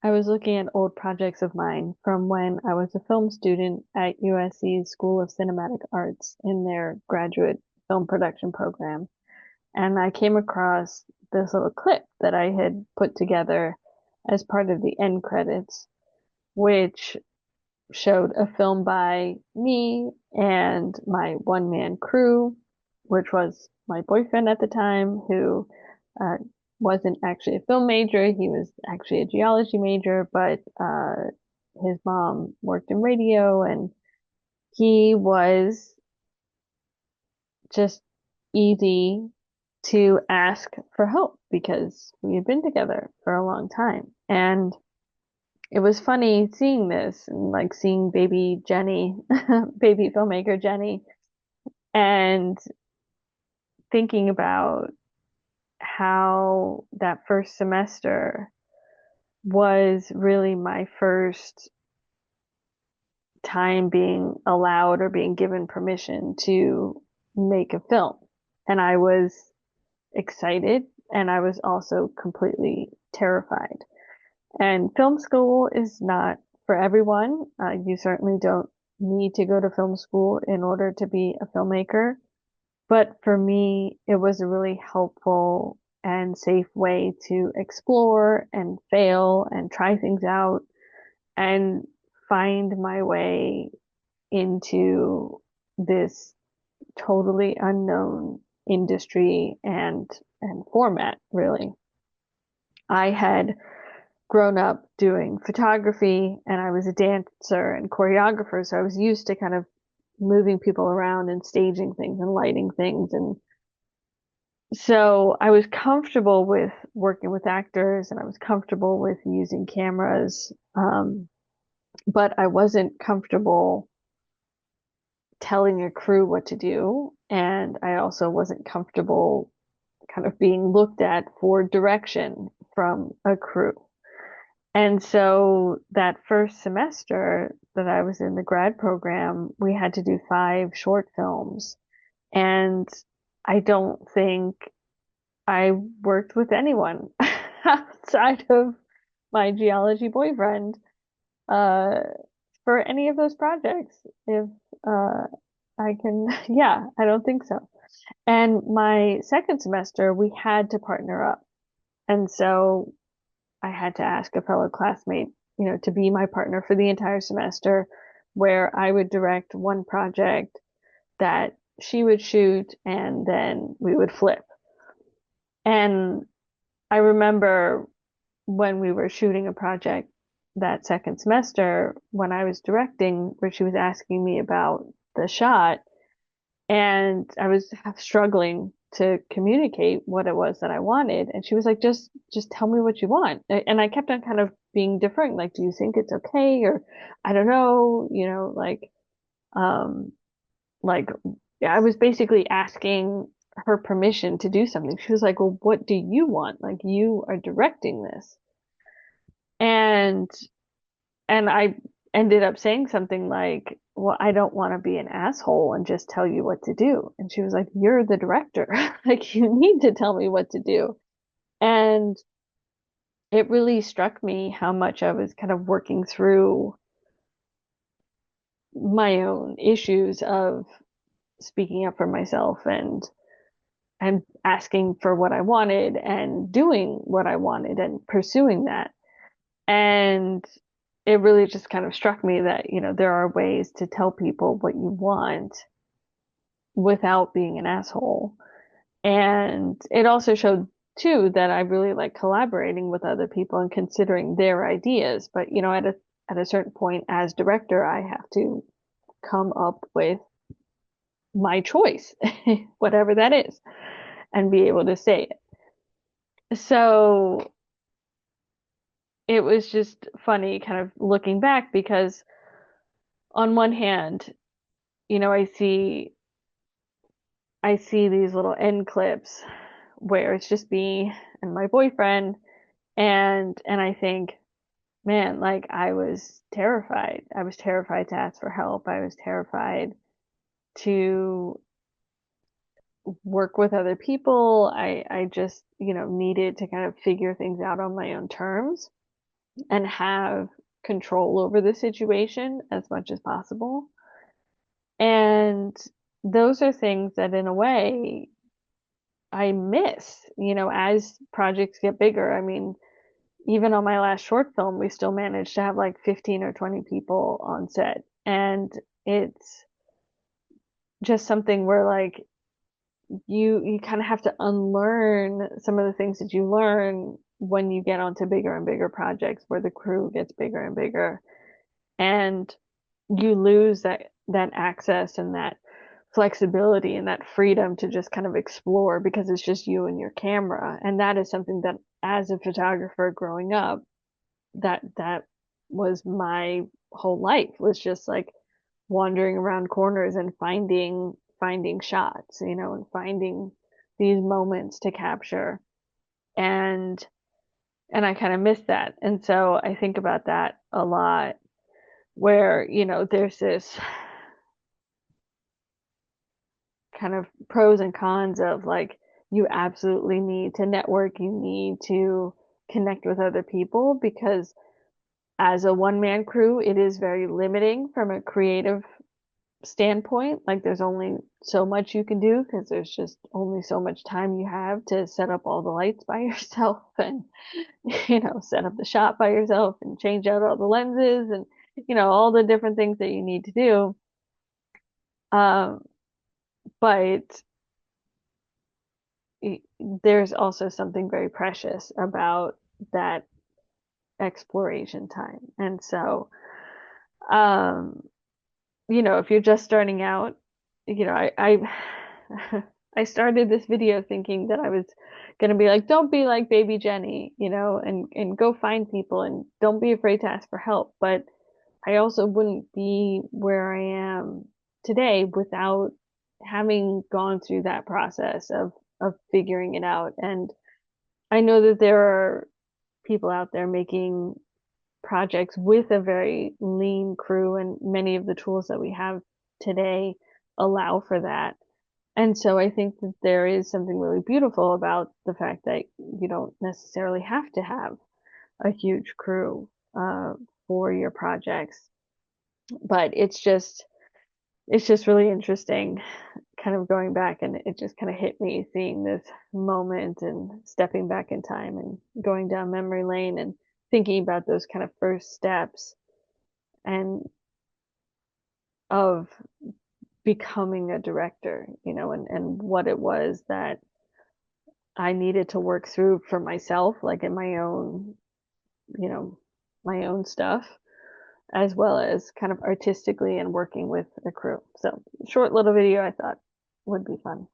I was looking at old projects of mine from when I was a film student at USC's School of Cinematic Arts in their graduate film production program. And I came across this little clip that I had put together as part of the end credits, which showed a film by me and my one-man crew, which was my boyfriend at the time, who uh, wasn't actually a film major. He was actually a geology major, but his mom worked in radio, and he was just easy to ask for help because we had been together for a long time. And it was funny seeing this and like seeing baby Jenny, baby filmmaker Jenny, and thinking about how that first semester was really my first time being allowed or being given permission to make a film. And I was excited and I was also completely terrified. And film school is not for everyone. You certainly don't need to go to film school in order to be a filmmaker. But for me, it was a really helpful and safe way to explore and fail and try things out and find my way into this totally unknown industry and format, really. I had grown up doing photography and I was a dancer and choreographer, so I was used to kind of moving people around and staging things and lighting things. And so I was comfortable with working with actors and I was comfortable with using cameras. But I wasn't comfortable telling a crew what to do. And I also wasn't comfortable kind of being looked at for direction from a crew. And so that first semester that I was in the grad program, we had to do 5 short films. And I don't think I worked with anyone outside of my geology boyfriend uh, for any of those projects. If uh, I can, yeah, I don't think so. And my second semester, we had to partner up. And so I had to ask a fellow classmate, to be my partner for the entire semester, where I would direct one project that she would shoot and then we would flip. And I remember when we were shooting a project that second semester, when I was directing, where she was asking me about the shot, and I was struggling to communicate what it was that I wanted. And she was like, just tell me what you want. And I kept on kind of being different. Like, do you think it's okay? Or I don't know, um, like I was basically asking her permission to do something. She was like, well, what do you want? Like, you are directing this. And I ended up saying something like, well, I don't want to be an asshole and just tell you what to do. And she was like, you're the director. Like, you need to tell me what to do. And it really struck me how much I was kind of working through my own issues of speaking up for myself and asking for what I wanted and doing what I wanted and pursuing that. And it really just kind of struck me that, there are ways to tell people what you want without being an asshole. And it also showed too that I really like collaborating with other people and considering their ideas. But, at a certain point as director, I have to come up with my choice, whatever that is, and be able to say it. So it was just funny kind of looking back because on one hand, you know, I see I see these little end clips where it's just me and my boyfriend and I think, man, like I was terrified. I was terrified to ask for help. I was terrified to work with other people. I just, needed to kind of figure things out on my own terms. and have control over the situation as much as possible. And those are things that, in a way, I miss, as projects get bigger. I mean, even on my last short film, we still managed to have like 15 or 20 people on set. And it's just something where like you kind of have to unlearn some of the things that you learn when you get onto bigger and bigger projects where the crew gets bigger and bigger. And you lose that access and that flexibility and that freedom to just kind of explore because it's just you and your camera. And that is something that, as a photographer growing up, that was my whole life, was just like wandering around corners and finding shots, and finding these moments to capture. And and I kind of miss that. And so I think about that a lot, where, there's this kind of pros and cons of like, you absolutely need to network, you need to connect with other people, because as a one man crew, it is very limiting from a creative standpoint. Like, there's only so much you can do because there's just only so much time you have to set up all the lights by yourself and, set up the shot by yourself and change out all the lenses and, all the different things that you need to do. Um, but there's also something very precious about that exploration time. And so, um, if you're just starting out, I started this video thinking that I was gonna be like, don't be like baby Jenny, and go find people and don't be afraid to ask for help. But I also wouldn't be where I am today without having gone through that process of figuring it out. And I know that there are people out there making projects with a very lean crew, and many of the tools that we have today allow for that. And so I think that there is something really beautiful about the fact that you don't necessarily have to have a huge crew for your projects. But it's just really interesting, kind of going back, and it just kind of hit me seeing this moment and stepping back in time and going down memory lane and thinking about those kind of first steps and of becoming a director, and what it was that I needed to work through for myself, like in you know, my own stuff, as well as kind of artistically and working with a crew. So, short little video I thought would be fun.